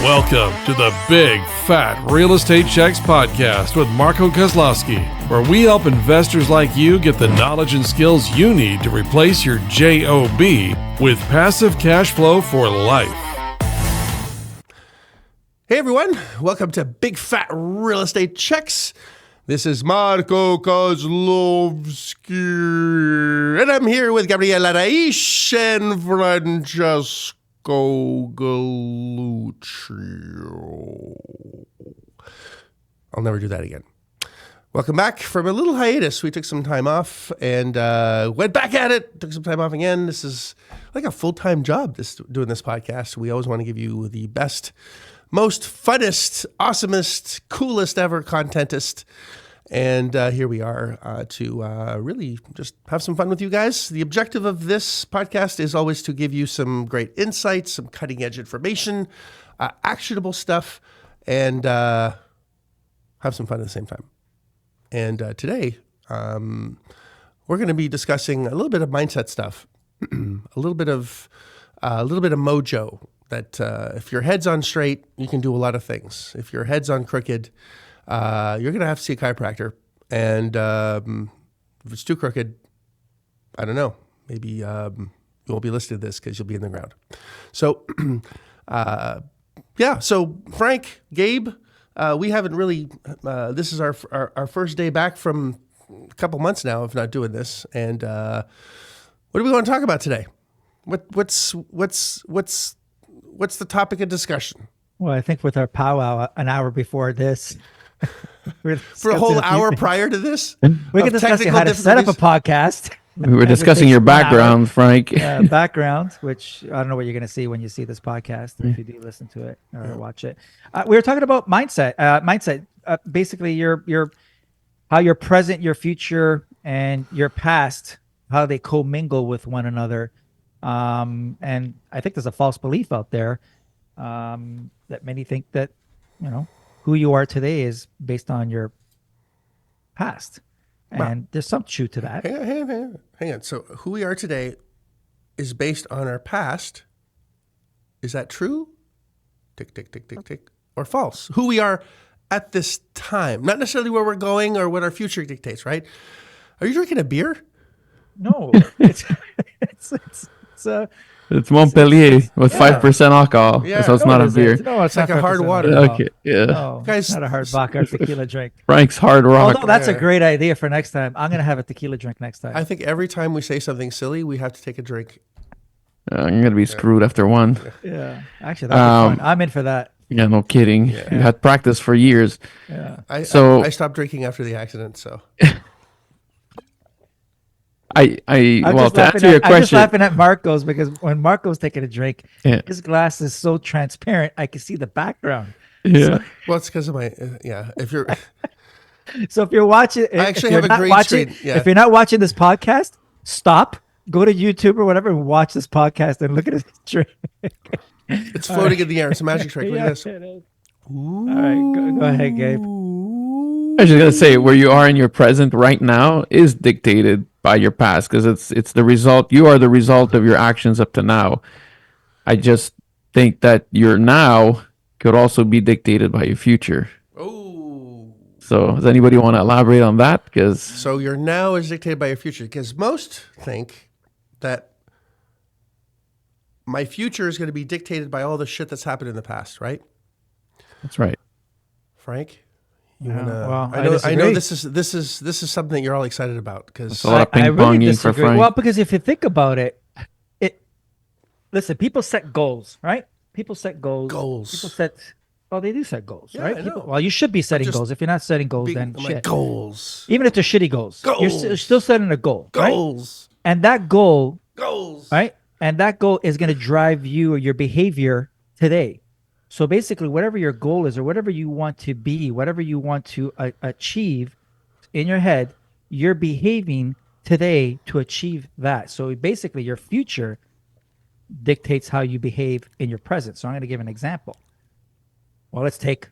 Welcome to the Big Fat Real Estate Checks podcast with Marco Kozlowski, where we help investors like you get the knowledge and skills you need to replace your JOB with passive cash flow for life. Hey everyone, welcome to Big Fat Real Estate Checks. This is Marco Kozlowski, and I'm here with Gabriela Raish and Francesco Galuccio. I'll never do that again. Welcome back from a little hiatus. We took some time off and went back at it. Took some time off again. This is like a full-time job, doing this podcast. We always want to give you the best, most funnest, awesomest, coolest ever contentist. And here we are to really just have some fun with you guys. The objective of this podcast is always to give you some great insights, some cutting edge information, actionable stuff, and have some fun at the same time. And today, we're going to be discussing a little bit of mindset stuff, a little bit of mojo. That if your head's on straight, you can do a lot of things. If your head's on crooked, you're going to have to see a chiropractor. And if it's too crooked, I don't know. Maybe you won't be listed this because you'll be in the ground. So, So Frank, Gabe, we haven't really. This is our first day back from a couple months now of not doing this. And what do we want to talk about today? What's the topic of discussion? Well, I think with our powwow an hour before this, for a whole hour prior to this, we can discuss how to set up a podcast. We were discussing your background, Frank. Background, which I don't know what you're going to see when you see this podcast, if you do listen to it or watch it. We were talking about mindset. Basically, your how your present, your future, and your past, how they commingle with one another. And I think there's a false belief out there that many think that, who you are today is based on your past. And there's some truth to that. Hang on. So who we are today is based on our past. Is that true? Tick, tick, tick, tick, tick. Or false? Who we are at this time. Not necessarily where we're going or what our future dictates, right? Are you drinking a beer? No. It's Montpellier with 5% alcohol, so it's not a beer. It's like a hard water. Okay, yeah. No, guys, it's not a hard vodka or tequila drink. Frank's hard rock. Although that's a great idea for next time. I'm going to have a tequila drink next time. I think every time we say something silly, we have to take a drink. I'm going to be screwed after one. Yeah. Actually, that'd be fun. I'm in for that. Yeah, no kidding. You had practice for years. Yeah. I stopped drinking after the accident, so... To answer your question, I'm just laughing at Marco's because when Marco's taking a drink, his glass is so transparent, I can see the background. Yeah. Well, it's because of my If you're, so if you're watching, I actually have a green screen. Yeah. If you're not watching this podcast, stop, go to YouTube or whatever, and watch this podcast and look at his drink. It's floating in the air. It's a magic trick. Look at this. It is. All right, go ahead, Gabe. I was just gonna say where you are in your present right now is dictated by your past because it's the result. You are the result of your actions up to now. I just think that your now could also be dictated by your future. Oh. So does anybody want to elaborate on that? So your now is dictated by your future because most think that my future is going to be dictated by all the shit that's happened in the past, right? That's right. Frank? I know this is something that you're all excited about because a lot of ping ponging for Frank. Well, because if you think about it, listen, people set goals, right? People set goals. They do set goals, right? Well, you should be setting goals. If you're not setting goals, then shit. Goals. Even if they're shitty goals, you're still setting a goal. Goals. Right? And that goal. Goals. Right? And that goal is going to drive you or your behavior today. So basically, whatever your goal is or whatever you want to be, whatever you want to achieve in your head, you're behaving today to achieve that. So basically, your future dictates how you behave in your present. So I'm going to give an example. Well, let's take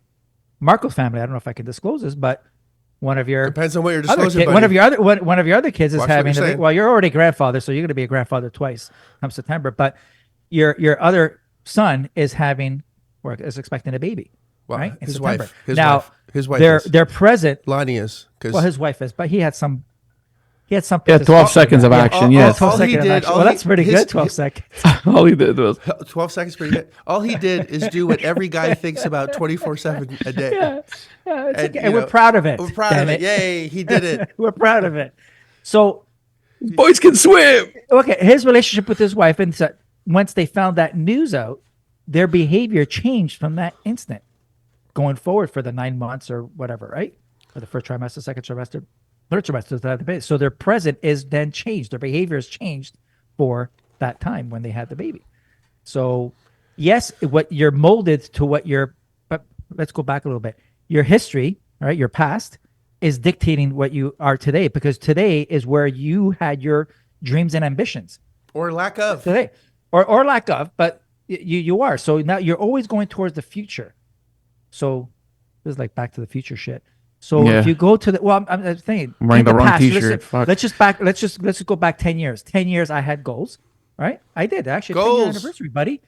Marco's family. I don't know if I can disclose this, but one of your depends on what you're disclosing. One of your other kids is having. Well, you're already a grandfather, so you're going to be a grandfather twice come September. But your other son is having or is expecting a baby. Well, right? In his September. wife. His now, wife. His wife. they're present. Lonnie is. Well, his wife is, but he had some. He had some. Yeah, 12 seconds of action. Yes. 12 seconds of action. Well, that's pretty good. 12 seconds. All he did was 12 seconds pretty good. All he did is do what every guy thinks about 24/7 a day. Yeah, it's okay. And we're proud of it. We're proud of it. Yay, he did it. We're proud of it. So, boys can swim. Okay, his relationship with his wife, and so once they found that news out, their behavior changed from that instant, going forward for the 9 months or whatever, right? For the first trimester, second trimester, third trimester. So their present is then changed. Their behavior has changed for that time when they had the baby. So, yes, what you're molded to what you're. But let's go back a little bit. Your history, right? Your past is dictating what you are today, because today is where you had your dreams and ambitions, or lack of today, or lack of. But you are. So now you're always going towards the future. So this is like Back to the Future shit. So if you go to the I'm thinking I'm wearing the wrong past, T-shirt. Let's just go back 10 years. 10 years I had goals, right? I did actually. Goals. 10-year anniversary, buddy.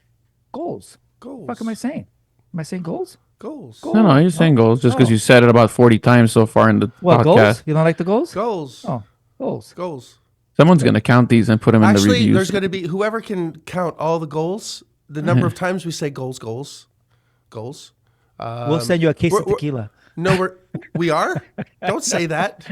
Goals. Goals. What the fuck am I saying? Am I saying goals? Goals. No, you're saying goals just because Oh. you said it about 40 times so far in the podcast. Goals? You don't like the goals? Goals. Oh, goals. Goals. Someone's going to count these and put them in the Actually, reviews. there's going to be whoever can count all the goals, the number of times we say goals. We'll send you a case of tequila. No, we are? Don't say that.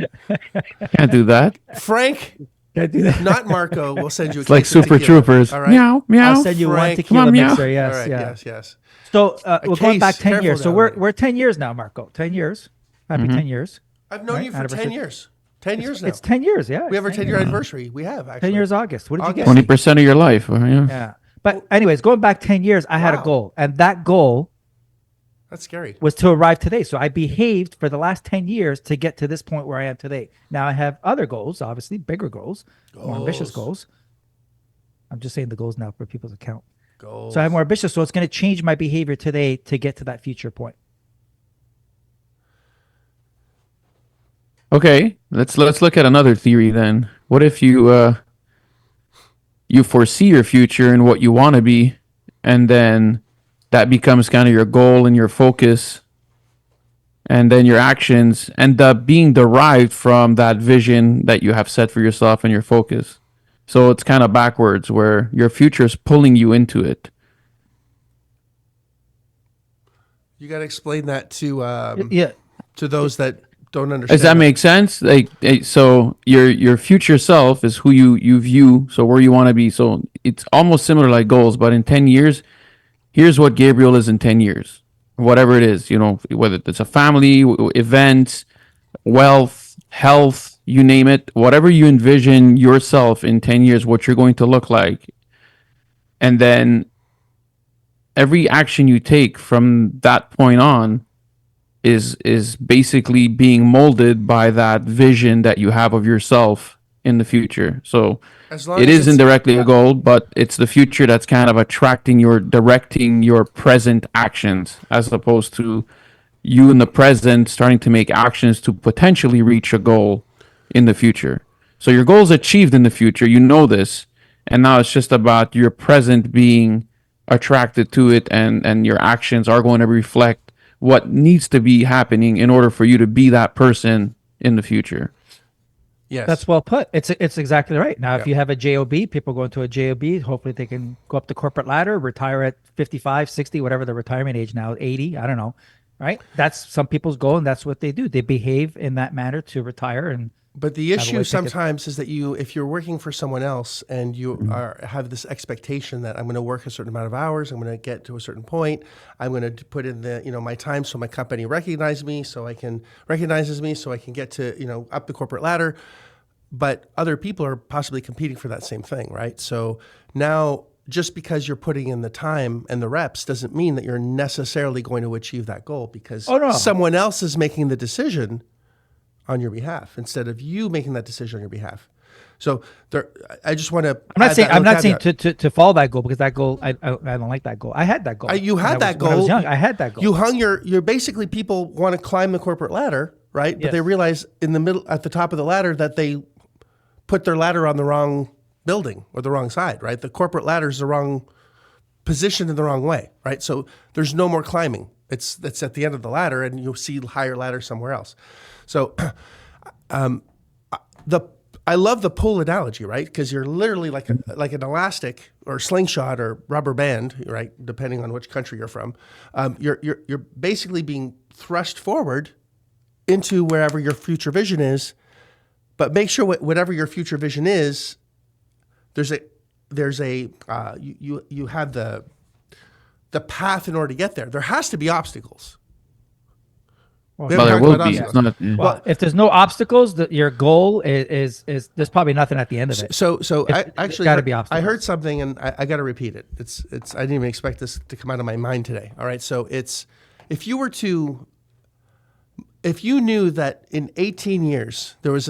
Can't do that. Frank, Can I do that? not Marco, will send you a It's like case of Super tequila. Troopers. All right? Meow, meow. I'll send you one Frank. tequila Come on, meow. mixer. Yes, All right, yeah. yes. So we're going back case, 10 careful years. So down we're there. we're 10 years now, Marco. 10 years. Happy 10 years. I've known you for 10 Anniversary. years. 10 years now. It's 10 years. Yeah. We have our it's 10-year anniversary. We have, actually. 10 years August. What did you August. get? 20% of your life. Yeah. Yeah. But anyways, going back 10 years, I had a Wow. goal, and that goal That's scary. was to arrive today. So I behaved for the last 10 years to get to this point where I am today. Now I have other goals, obviously bigger goals, more ambitious goals. I'm just saying the goals now for people to count. Goals. So I have more ambitious. So it's going to change my behavior today to get to that future point. Okay, let's look at another theory then. What if you you foresee your future and what you want to be, and then that becomes kind of your goal and your focus, and then your actions end up being derived from that vision that you have set for yourself and your focus. So it's kind of backwards, where your future is pulling you into it. You got to explain that to Yeah. to those that don't understand. Does that make sense? Like, so your future self is who you view, so where you want to be. So it's almost similar like goals, but in 10 years, here's what Gabriel is in 10 years. Whatever it is, whether it's a family, events, wealth, health, you name it, whatever you envision yourself in 10 years, what you're going to look like. And then every action you take from that point on is basically being molded by that vision that you have of yourself in the future. So As long it as is indirectly a goal, but it's the future that's kind of directing your present actions, as opposed to you in the present starting to make actions to potentially reach a goal in the future. So your goal is achieved in the future, you know this, and now it's just about your present being attracted to it, and your actions are going to reflect what needs to be happening in order for you to be that person in the future. Yes. That's well put. It's exactly right. Now, if you have a JOB, people go into a JOB, hopefully they can go up the corporate ladder, retire at 55, 60, whatever the retirement age now, 80, I don't know, right? That's some people's goal, and that's what they do. They behave in that manner to retire. But the Have a issue life ticket. sometimes is that if you're working for someone else and you have this expectation that I'm going to work a certain amount of hours, I'm going to get to a certain point, I'm going to put in the my time so my company recognizes me, so I can get to up the corporate ladder. But other people are possibly competing for that same thing, right? So now, just because you're putting in the time and the reps doesn't mean that you're necessarily going to achieve that goal, because someone else is making the decision on your behalf instead of you making that decision on your behalf. So I just want to. I'm not saying to follow that goal, because that goal I don't like that goal. I had that goal. You had that goal. When I was young, I had that goal. You hung you're basically, people want to climb the corporate ladder, right? But they realize in the middle, at the top of the ladder, that they put their ladder on the wrong building or the wrong side, right? The corporate ladder is the wrong positioned in the wrong way, right? So there's no more climbing. It's at the end of the ladder, and you'll see higher ladder somewhere else. So I love the pull analogy, right? Because you're literally like an elastic or slingshot or rubber band, right? Depending on which country you're from. You're basically being thrust forward into wherever your future vision is, but make sure whatever your future vision is, you have the path in order to get there. There has to be obstacles. Well, there will be. It's not, yeah. Well, if there's no obstacles, your goal is there's probably nothing at the end of it. So I actually gotta be obstacles. I heard something, and I got to repeat it. It's I didn't even expect this to come out of my mind today. All right, so it's if you knew that in 18 years there was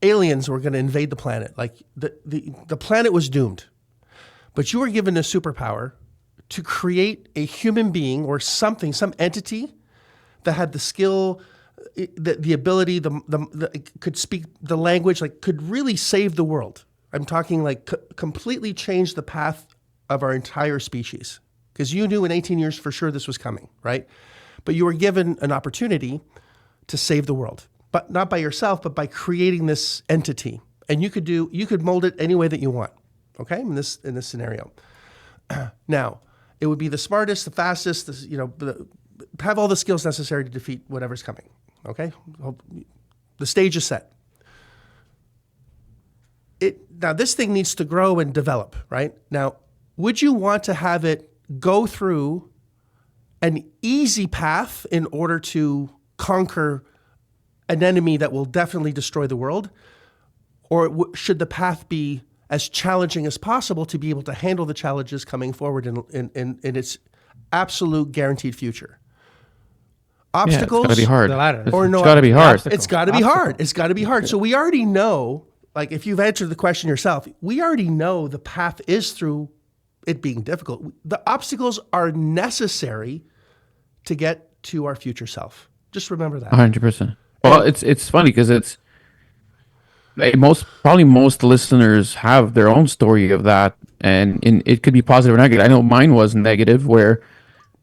aliens were going to invade the planet, like the planet was doomed, but you were given a superpower to create a human being or something, some entity that had the skill, the ability, could speak the language, like could really save the world. I'm talking like completely change the path of our entire species. Because you knew in 18 years for sure this was coming, right? But you were given an opportunity to save the world, but not by yourself, but by creating this entity. And you could mold it any way that you want, okay? In this scenario. Now, it would be the smartest, the fastest, have all the skills necessary to defeat whatever's coming, okay? The stage is set. Now, this thing needs to grow and develop, right? Now, would you want to have it go through an easy path in order to conquer an enemy that will definitely destroy the world? Or should the path be as challenging as possible to be able to handle the challenges coming forward in its absolute guaranteed future? Obstacles? It's got to be hard. The ladder. Or no, It's got to be hard. It's got to be hard. It's got to be hard. So we already know, like if you've answered the question yourself, we already know the path is through it being difficult. The obstacles are necessary to get to our future self. Just remember that. 100%. Well, it's funny because it's like most listeners have their own story of that, and it could be positive or negative. I know mine was negative, where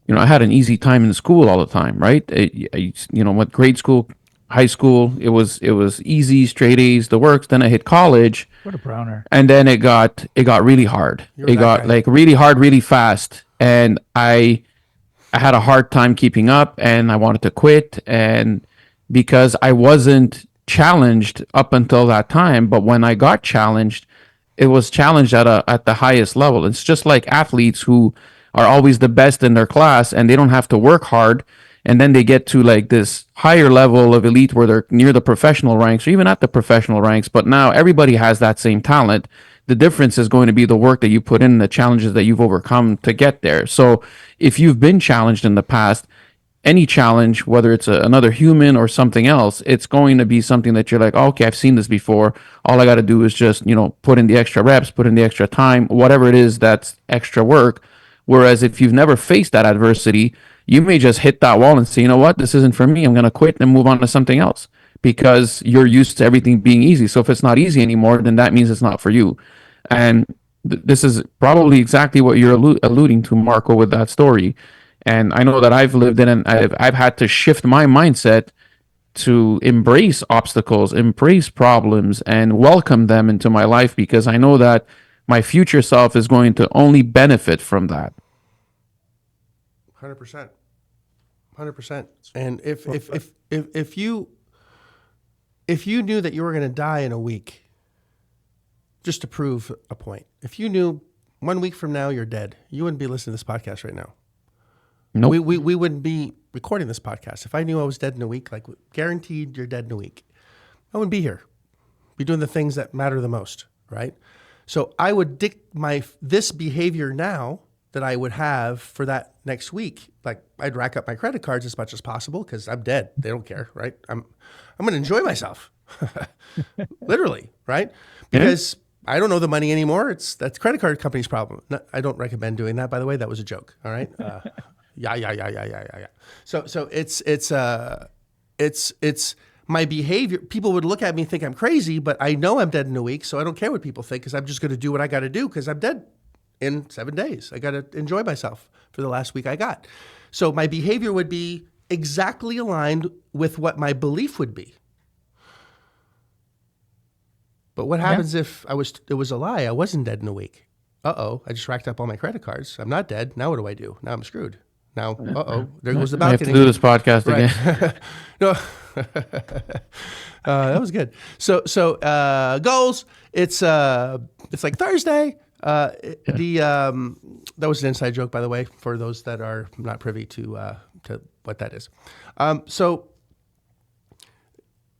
I had an easy time in school all the time, right? I went grade school, high school, it was easy, straight A's, the works. Then I hit college. What a browner. And then it got really hard. It got like really hard, really fast, and I had a hard time keeping up, and I wanted to quit, and because I wasn't challenged up until that time, but when I got challenged, it was challenged at the highest level. It's just like athletes who are always the best in their class, and they don't have to work hard, and then they get to like this higher level of elite where they're near the professional ranks or even at the professional ranks, but now everybody has that same talent. The difference is going to be the work that you put in, the challenges that you've overcome to get there. So if you've been challenged in the past, any challenge, whether it's another human or something else, it's going to be something that you're like, oh, okay, I've seen this before. All I got to do is just, put in the extra reps, put in the extra time, whatever it is that's extra work. Whereas if you've never faced that adversity, you may just hit that wall and say, you know what, this isn't for me. I'm going to quit and move on to something else because you're used to everything being easy. So if it's not easy anymore, then that means it's not for you. And this is probably exactly what you're alluding to, Marco, with that story. And I know that I've lived in, and I've had to shift my mindset to embrace obstacles, embrace problems, and welcome them into my life because I know that my future self is going to only benefit from that. 100%. 100%. And if you knew that you were going to die in a week, just to prove a point, if you knew 1 week from now you're dead, you wouldn't be listening to this podcast right now. Nope. We wouldn't be recording this podcast. If I knew I was dead in a week, like guaranteed you're dead in a week, I wouldn't be here. Be doing the things that matter the most, right? So I would this behavior now that I would have for that next week. Like I'd rack up my credit cards as much as possible because I'm dead. They don't care, right? I'm going to enjoy myself, literally, right? Because I don't know the money anymore. That's credit card company's problem. No, I don't recommend doing that, by the way. That was a joke. All right. Yeah. So it's my behavior. People would look at me and think I'm crazy, but I know I'm dead in a week, so I don't care what people think because I'm just going to do what I got to do because I'm dead in 7 days. I got to enjoy myself for the last week I got. So my behavior would be exactly aligned with what my belief would be. But what happens if it was a lie? I wasn't dead in a week. Uh-oh, I just racked up all my credit cards. I'm not dead. Now what do I do? Now I'm screwed. Now, there goes the I have balcony. to do this podcast Right. again. No, that was good. So goals. It's like Thursday. That was an inside joke, by the way, for those that are not privy to what that is. So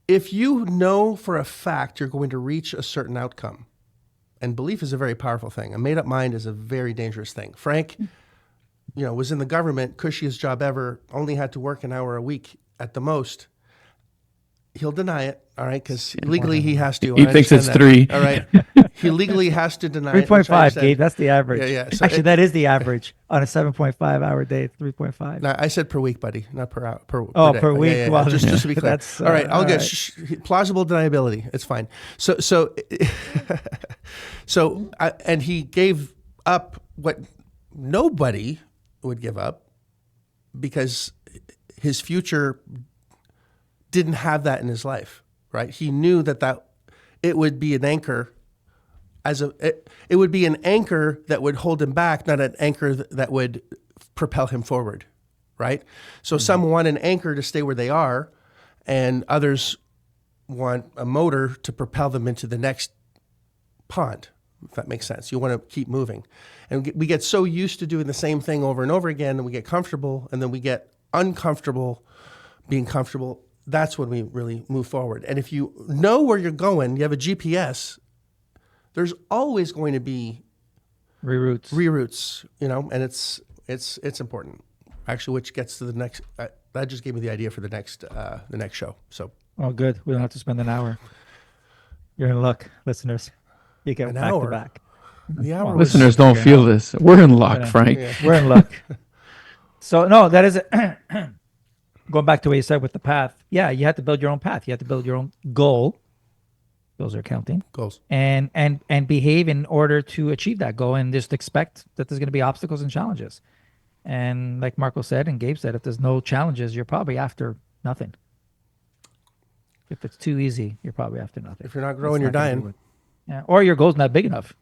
if you know for a fact you're going to reach a certain outcome, and belief is a very powerful thing. A made-up mind is a very dangerous thing. Frank, was in the government, cushiest job ever, only had to work an hour a week at the most. He'll deny it, all right, because legally he has to. He thinks it's 3. All right. He legally has to deny it. 3.5, Gabe. That's the average. Yeah. So actually, that is the average on a 7.5 hour day. It's 3.5. No, I said per week, buddy, not per hour. Per day. Per week. Yeah. Well, just to be clear. That's, all right. I'll get right. Plausible deniability. It's fine. So and he gave up what nobody would give up because his future didn't have that in his life, right? He knew that it would be an anchor it would be an anchor that would hold him back, not an anchor that would propel him forward, right? So some want an anchor to stay where they are, and others want a motor to propel them into the next pond, if that makes sense. You want to keep moving. And we get so used to doing the same thing over and over again, and we get comfortable, and then we get uncomfortable being comfortable. That's when we really move forward. And if you know where you're going, you have a GPS, there's always going to be reroutes, and it's important. Actually, which gets to the next. That just gave me the idea for the next show. So. Oh, good. We don't have to spend an hour. You're in luck, listeners. You get back to back. The hour. Listeners don't feel this. We're in luck, Frank. Yeah. We're in luck. So no, that is going back to what you said with the path. Yeah, you have to build your own path. You have to build your own goal. Those are counting goals, and behave in order to achieve that goal, and just expect that there's going to be obstacles and challenges. And like Marco said and Gabe said, if there's no challenges, you're probably after nothing. If it's too easy, you're probably after nothing. If you're not growing, you're dying. Yeah, or your goal's not big enough.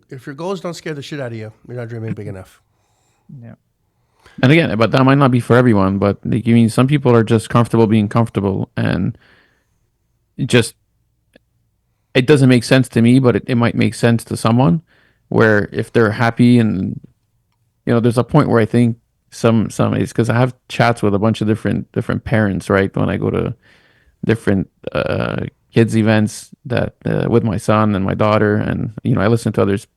If your goals don't scare the shit out of you, you're not dreaming big enough. Yeah. And again, but that might not be for everyone. But some people are just comfortable being comfortable, and it doesn't make sense to me, but it might make sense to someone. Where if they're happy, and there's a point where I think some is because I have chats with a bunch of different parents, right? When I go to different kids events that with my son and my daughter, and I listen to others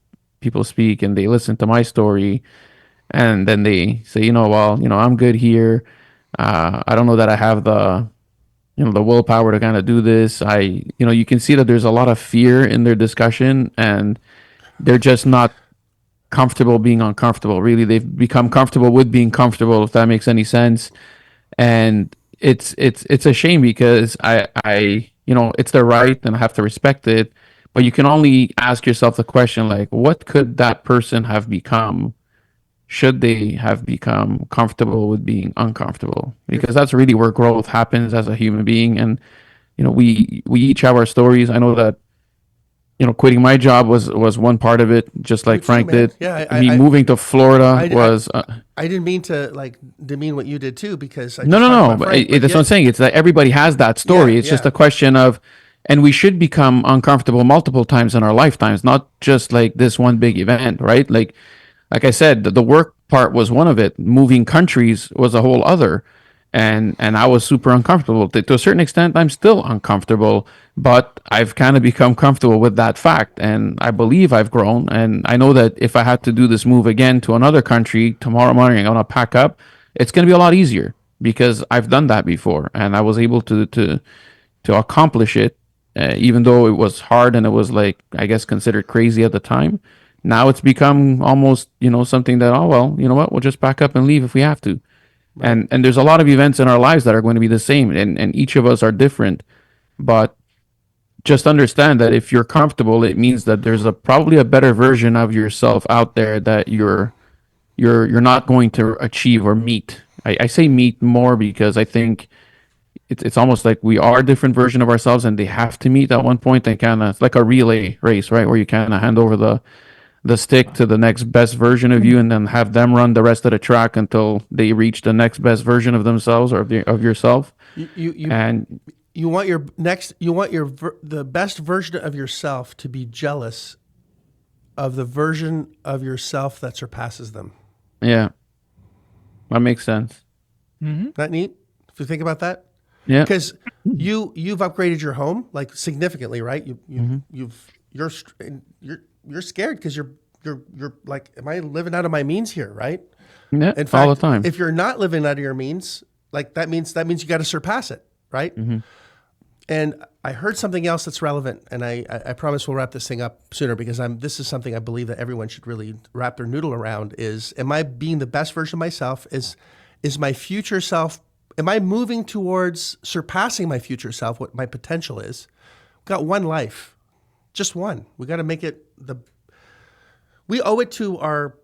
people speak, and they listen to my story, and then they say, I'm good here. I don't know that I have the the willpower to kind of do this. You can see that there's a lot of fear in their discussion, and they're just not comfortable being uncomfortable. Really, they've become comfortable with being comfortable, if that makes any sense. And it's a shame because I it's their right and I have to respect it. But you can only ask yourself the question, like, what could that person have become should they have become comfortable with being uncomfortable? Because that's really where growth happens as a human being. And we each have our stories. I know that quitting my job was one part of it, just like Frank did. Yeah, me moving to Florida was. I didn't mean to demean what you did too, because No. That's what I'm saying. It's that everybody has that story. It's just a question of, and we should become uncomfortable multiple times in our lifetimes, not just like this one big event, right? Like I said, the work part was one of it. Moving countries was a whole other. And I was super uncomfortable. To a certain extent, I'm still uncomfortable, but I've kind of become comfortable with that fact. And I believe I've grown. And I know that if I had to do this move again to another country tomorrow morning, I'm going to pack up. It's going to be a lot easier because I've done that before. And I was able to accomplish it, even though it was hard and it was I guess, considered crazy at the time. Now it's become almost, something that, we'll just pack up and leave if we have to. Right. And there's a lot of events in our lives that are going to be the same, and each of us are different. But just understand that if you're comfortable, it means that there's probably a better version of yourself out there that you're not going to achieve or meet. I say meet more because I think it's almost like we are a different version of ourselves, and they have to meet at one point, and kind of like a relay race, right? Where you kind of hand over the stick to the next best version of you, and then have them run the rest of the track until they reach the next best version of themselves or of yourself. And You want the best version of yourself to be jealous of the version of yourself that surpasses them. yeah, that makes sense. That neat? If you think about that, Yeah, because you've upgraded your home like significantly, right? You're scared because you're like, am I living out of my means here, right? yeah, In fact, all the time. if you're not living out of your means, like that means you got to surpass it, right? And I heard something else that's relevant, and I promise we'll wrap this thing up sooner because this is something I believe that everyone should really wrap their noodle around. Is, am I being the best version of myself? Is my future self? Am I moving towards surpassing my future self? What my potential is? We've got one life, just one. We got to make it we owe it to our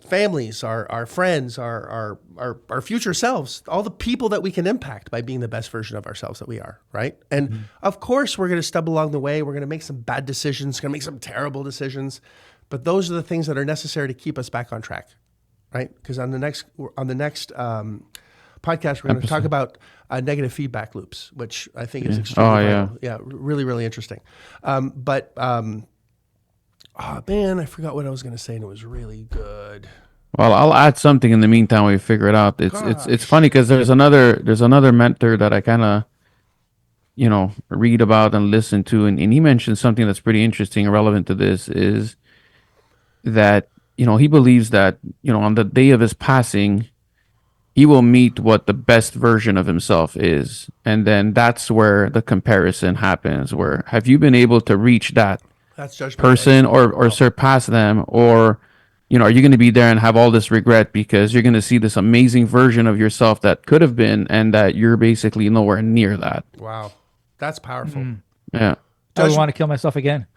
families, our friends, our future selves, all the people that we can impact by being the best version of ourselves that we are, right? And of course, we're going to stumble along the way. We're going to make some bad decisions, going to make some terrible decisions, but those are the things that are necessary to keep us back on track, right? Because on the next podcast, we're going to talk about negative feedback loops, which I think is extremely vital. Yeah, really, really interesting. Oh man, I forgot what I was going to say, and it was really good. Well, I'll add something in the meantime while we figure it out. It's funny because there's another mentor that I kind of read about and listen to, and he mentioned something that's pretty interesting and relevant to this, is that he believes that on the day of his passing, he will meet what the best version of himself is, and then that's where the comparison happens. Where have you been able to reach that person or surpass them, or are you going to be there and have all this regret because you're going to see this amazing version of yourself that could have been, and that you're basically nowhere near that. Wow, that's powerful. Yeah, I would want to kill myself again.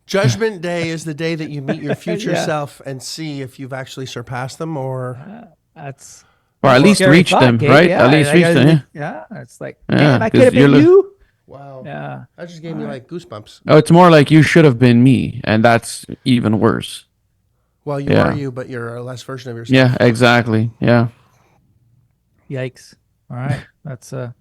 Judgment Day is the day that you meet your future self and see if you've actually surpassed them, or that's or at least reach them, Gabe. right? Yeah, at least reach them. Yeah, it's like, Yeah, man, I could have 'cause you're been you. wow, Yeah, that just gave me like goosebumps. Oh, it's more like you should have been me, and that's even worse. Well, you are you, but you're a less version of yourself. Yeah, exactly. Yeah. Yikes! All right, that's man.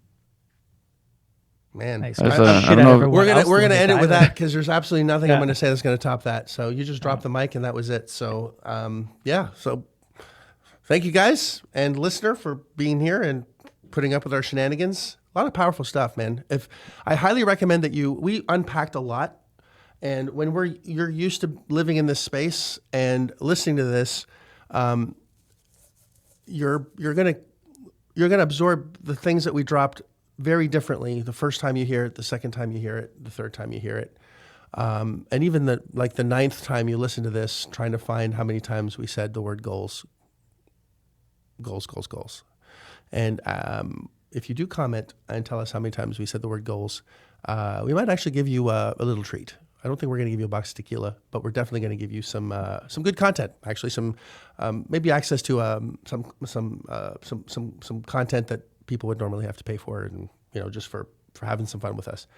nice. That's I don't know. We're gonna end it with either. that because there's absolutely nothing I'm gonna say that's gonna top that. So you just dropped the mic and that was it. So So thank you guys and listener for being here and putting up with our shenanigans. A lot of powerful stuff, man. I highly recommend that we unpacked a lot, and when you're used to living in this space and listening to this, you're gonna absorb the things that we dropped very differently the first time you hear it, the second time you hear it, the third time you hear it, and even the ninth time you listen to this, trying to find how many times we said the word goals. And if you do comment and tell us how many times we said the word goals, we might actually give you a little treat. I don't think we're going to give you a box of tequila, but we're definitely going to give you some good content. Actually, some maybe access to some content that people would normally have to pay for, and just for having some fun with us.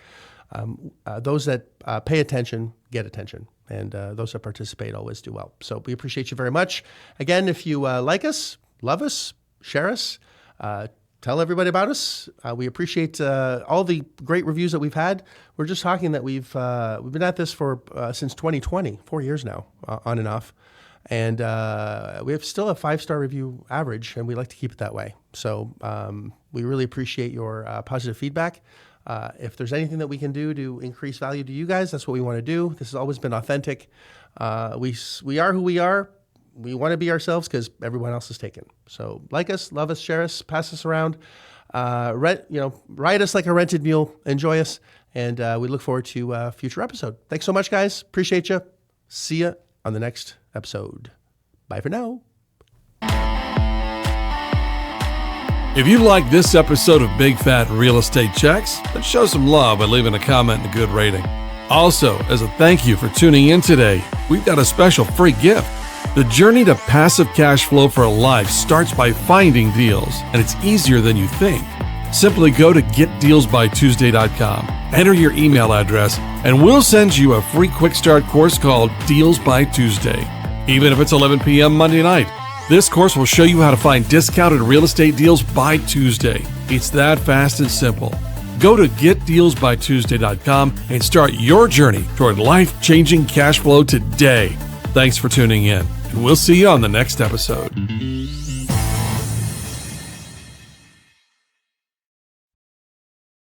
Those that pay attention get attention, and those that participate always do well. So we appreciate you very much. Again, if you like us, love us, share us, tell everybody about us. We appreciate all the great reviews that we've had. We're just talking that we've been at this for since 2020, 4 years now, on and off. And we have still a 5-star review average, and we like to keep it that way. So we really appreciate your positive feedback. If there's anything that we can do to increase value to you guys, that's what we want to do. This has always been authentic. We are who we are. We want to be ourselves because everyone else is taken. So like us, love us, share us, pass us around, ride us like a rented mule, enjoy us, and we look forward to a future episode. Thanks so much, guys. Appreciate you. See you on the next episode. Bye for now. If you like this episode of Big Fat Real Estate Checks, then show some love by leaving a comment and a good rating. Also, as a thank you for tuning in today, we've got a special free gift. The journey to passive cash flow for life starts by finding deals, and it's easier than you think. Simply go to getdealsbytuesday.com, enter your email address, and we'll send you a free quick start course called Deals by Tuesday. Even if it's 11 p.m. Monday night, this course will show you how to find discounted real estate deals by Tuesday. It's that fast and simple. Go to getdealsbytuesday.com and start your journey toward life-changing cash flow today. Thanks for tuning in, and we'll see you on the next episode.